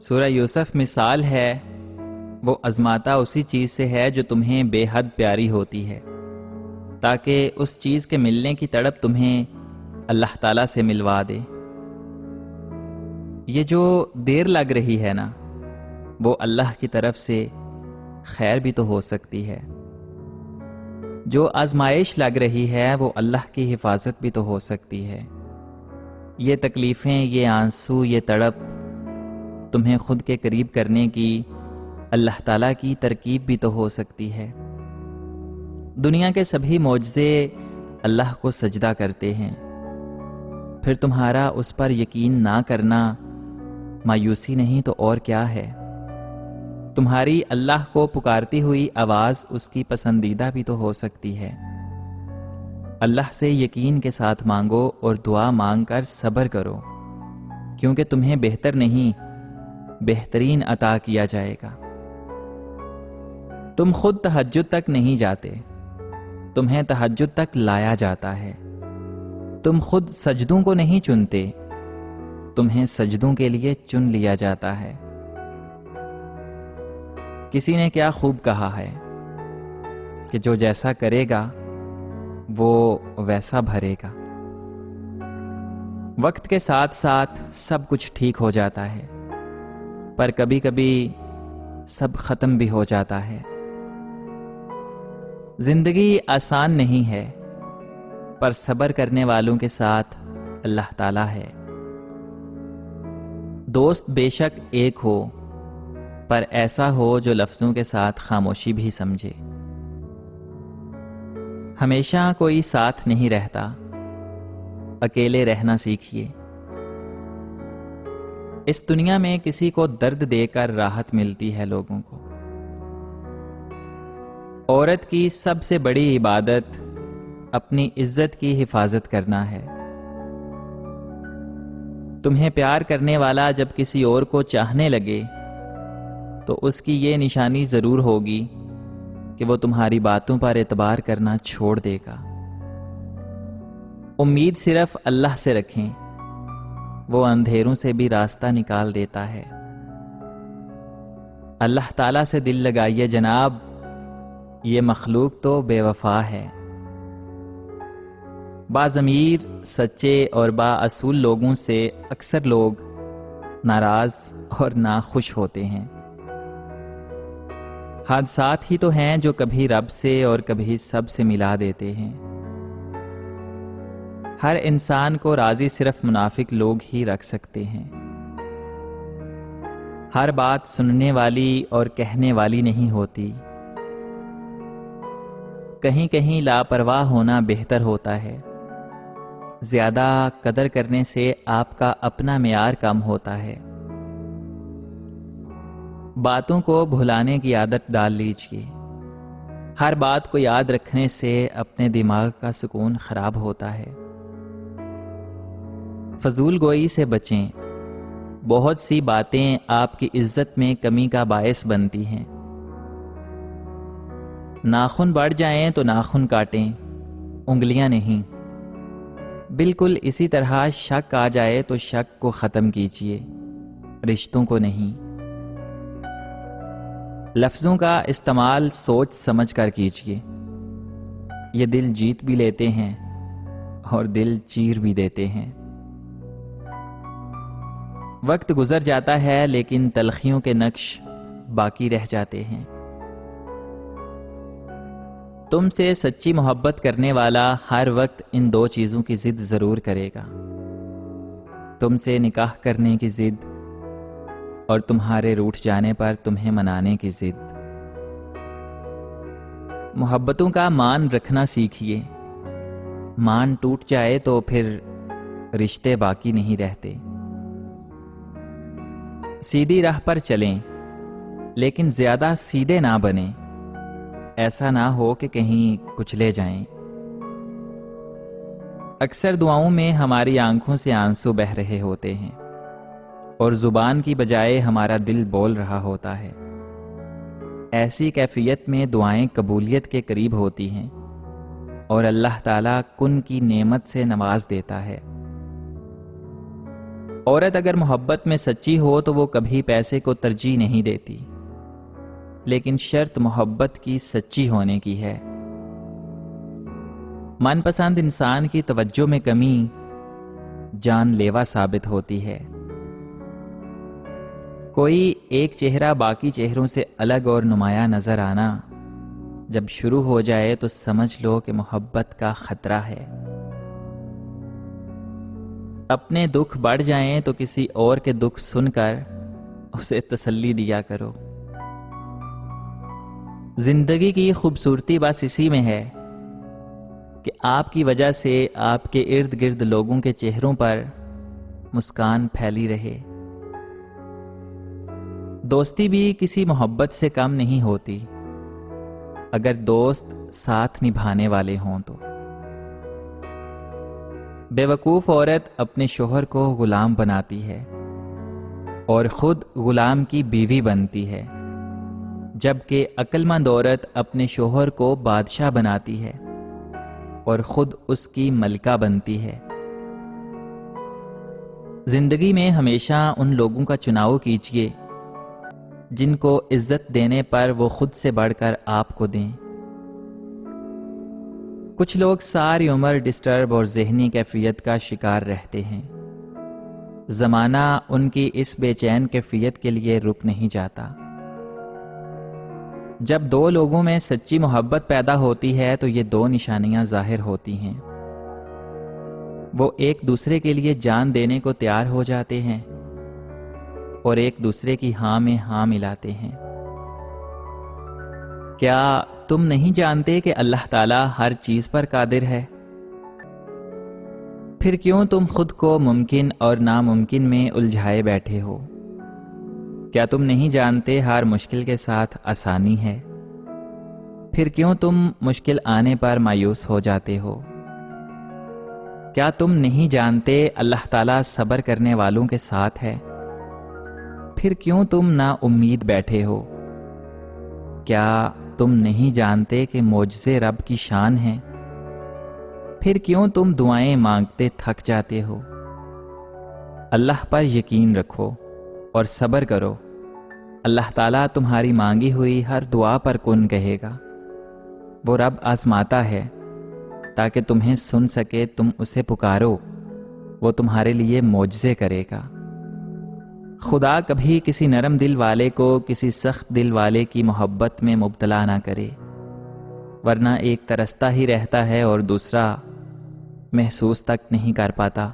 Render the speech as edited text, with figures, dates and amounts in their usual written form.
سورہ یوسف مثال ہے، وہ آزماتا اسی چیز سے ہے جو تمہیں بے حد پیاری ہوتی ہے، تاکہ اس چیز کے ملنے کی تڑپ تمہیں اللہ تعالیٰ سے ملوا دے۔ یہ جو دیر لگ رہی ہے نا، وہ اللہ کی طرف سے خیر بھی تو ہو سکتی ہے۔ جو آزمائش لگ رہی ہے وہ اللہ کی حفاظت بھی تو ہو سکتی ہے۔ یہ تکلیفیں، یہ آنسو، یہ تڑپ تمہیں خود کے قریب کرنے کی اللہ تعالیٰ کی ترکیب بھی تو ہو سکتی ہے۔ دنیا کے سبھی معجزے اللہ کو سجدہ کرتے ہیں، پھر تمہارا اس پر یقین نہ کرنا مایوسی نہیں تو اور کیا ہے؟ تمہاری اللہ کو پکارتی ہوئی آواز اس کی پسندیدہ بھی تو ہو سکتی ہے۔ اللہ سے یقین کے ساتھ مانگو اور دعا مانگ کر صبر کرو، کیونکہ تمہیں بہتر نہیں، بہترین عطا کیا جائے گا۔ تم خود تہجد تک نہیں جاتے، تمہیں تہجد تک لایا جاتا ہے۔ تم خود سجدوں کو نہیں چنتے، تمہیں سجدوں کے لیے چن لیا جاتا ہے۔ کسی نے کیا خوب کہا ہے کہ جو جیسا کرے گا وہ ویسا بھرے گا۔ وقت کے ساتھ ساتھ سب کچھ ٹھیک ہو جاتا ہے، پر کبھی کبھی سب ختم بھی ہو جاتا ہے۔ زندگی آسان نہیں ہے، پر صبر کرنے والوں کے ساتھ اللہ تعالیٰ ہے۔ دوست بے شک ایک ہو، پر ایسا ہو جو لفظوں کے ساتھ خاموشی بھی سمجھے۔ ہمیشہ کوئی ساتھ نہیں رہتا، اکیلے رہنا سیکھیے۔ اس دنیا میں کسی کو درد دے کر راحت ملتی ہے لوگوں کو۔ عورت کی سب سے بڑی عبادت اپنی عزت کی حفاظت کرنا ہے۔ تمہیں پیار کرنے والا جب کسی اور کو چاہنے لگے تو اس کی یہ نشانی ضرور ہوگی کہ وہ تمہاری باتوں پر اعتبار کرنا چھوڑ دے گا۔ امید صرف اللہ سے رکھیں، وہ اندھیروں سے بھی راستہ نکال دیتا ہے۔ اللہ تعالیٰ سے دل لگائیے جناب، یہ مخلوق تو بے وفا ہے۔ باضمیر، سچے اور بااصول لوگوں سے اکثر لوگ ناراض اور ناخوش ہوتے ہیں۔ حادثات ہی تو ہیں جو کبھی رب سے اور کبھی سب سے ملا دیتے ہیں۔ ہر انسان کو راضی صرف منافق لوگ ہی رکھ سکتے ہیں۔ ہر بات سننے والی اور کہنے والی نہیں ہوتی۔ کہیں کہیں لاپرواہ ہونا بہتر ہوتا ہے۔ زیادہ قدر کرنے سے آپ کا اپنا معیار کم ہوتا ہے۔ باتوں کو بھلانے کی عادت ڈال لیجیے۔ ہر بات کو یاد رکھنے سے اپنے دماغ کا سکون خراب ہوتا ہے۔ فضول گوئی سے بچیں، بہت سی باتیں آپ کی عزت میں کمی کا باعث بنتی ہیں۔ ناخن بڑھ جائیں تو ناخن کاٹیں، انگلیاں نہیں۔ بالکل اسی طرح شک آ جائے تو شک کو ختم کیجیے، رشتوں کو نہیں۔ لفظوں کا استعمال سوچ سمجھ کر کیجیے، یہ دل جیت بھی لیتے ہیں اور دل چیر بھی دیتے ہیں۔ وقت گزر جاتا ہے لیکن تلخیوں کے نقش باقی رہ جاتے ہیں۔ تم سے سچی محبت کرنے والا ہر وقت ان دو چیزوں کی ضد ضرور کرے گا، تم سے نکاح کرنے کی ضد اور تمہارے روٹھ جانے پر تمہیں منانے کی ضد۔ محبتوں کا مان رکھنا سیکھیے، مان ٹوٹ جائے تو پھر رشتے باقی نہیں رہتے۔ سیدھی راہ پر چلیں لیکن زیادہ سیدھے نہ بنیں، ایسا نہ ہو کہ کہیں کچلے جائیں۔ اکثر دعاؤں میں ہماری آنکھوں سے آنسو بہہ رہے ہوتے ہیں اور زبان کی بجائے ہمارا دل بول رہا ہوتا ہے۔ ایسی کیفیت میں دعائیں قبولیت کے قریب ہوتی ہیں اور اللہ تعالیٰ کن کی نعمت سے نواز دیتا ہے۔ عورت اگر محبت میں سچی ہو تو وہ کبھی پیسے کو ترجیح نہیں دیتی، لیکن شرط محبت کی سچی ہونے کی ہے۔ من پسند انسان کی توجہ میں کمی جان لیوا ثابت ہوتی ہے۔ کوئی ایک چہرہ باقی چہروں سے الگ اور نمایاں نظر آنا جب شروع ہو جائے تو سمجھ لو کہ محبت کا خطرہ ہے۔ اپنے دکھ بڑھ جائیں تو کسی اور کے دکھ سن کر اسے تسلی دیا کرو۔ زندگی کی خوبصورتی بس اسی میں ہے کہ آپ کی وجہ سے آپ کے ارد گرد لوگوں کے چہروں پر مسکان پھیلی رہے۔ دوستی بھی کسی محبت سے کم نہیں ہوتی، اگر دوست ساتھ نبھانے والے ہوں تو۔ بے وقوف عورت اپنے شوہر کو غلام بناتی ہے اور خود غلام کی بیوی بنتی ہے، جبکہ عقل مند عورت اپنے شوہر کو بادشاہ بناتی ہے اور خود اس کی ملکہ بنتی ہے۔ زندگی میں ہمیشہ ان لوگوں کا چناؤ کیجیے جن کو عزت دینے پر وہ خود سے بڑھ کر آپ کو دیں۔ کچھ لوگ ساری عمر ڈسٹرب اور ذہنی کیفیت کا شکار رہتے ہیں۔ زمانہ ان کی اس بے چین کیفیت کے لیے رک نہیں جاتا۔ جب دو لوگوں میں سچی محبت پیدا ہوتی ہے تو یہ دو نشانیاں ظاہر ہوتی ہیں۔ وہ ایک دوسرے کے لیے جان دینے کو تیار ہو جاتے ہیں اور ایک دوسرے کی ہاں میں ہاں ملاتے ہیں۔ کیا تم نہیں جانتے کہ اللہ تعالیٰ ہر چیز پر قادر ہے؟ پھر کیوں تم خود کو ممکن اور ناممکن میں الجھائے بیٹھے ہو؟ کیا تم نہیں جانتے ہر مشکل کے ساتھ آسانی ہے؟ پھر کیوں تم مشکل آنے پر مایوس ہو جاتے ہو؟ کیا تم نہیں جانتے اللہ تعالیٰ صبر کرنے والوں کے ساتھ ہے؟ پھر کیوں تم نا امید بیٹھے ہو؟ کیا تم نہیں جانتے کہ معجزے رب کی شان ہیں؟ پھر کیوں تم دعائیں مانگتے تھک جاتے ہو؟ اللہ پر یقین رکھو اور صبر کرو۔ اللہ تعالیٰ تمہاری مانگی ہوئی ہر دعا پر کن کہے گا۔ وہ رب آزماتا ہے تاکہ تمہیں سن سکے، تم اسے پکارو، وہ تمہارے لیے معجزے کرے گا۔ خدا کبھی کسی نرم دل والے کو کسی سخت دل والے کی محبت میں مبتلا نہ کرے، ورنہ ایک ترستا ہی رہتا ہے اور دوسرا محسوس تک نہیں کر پاتا۔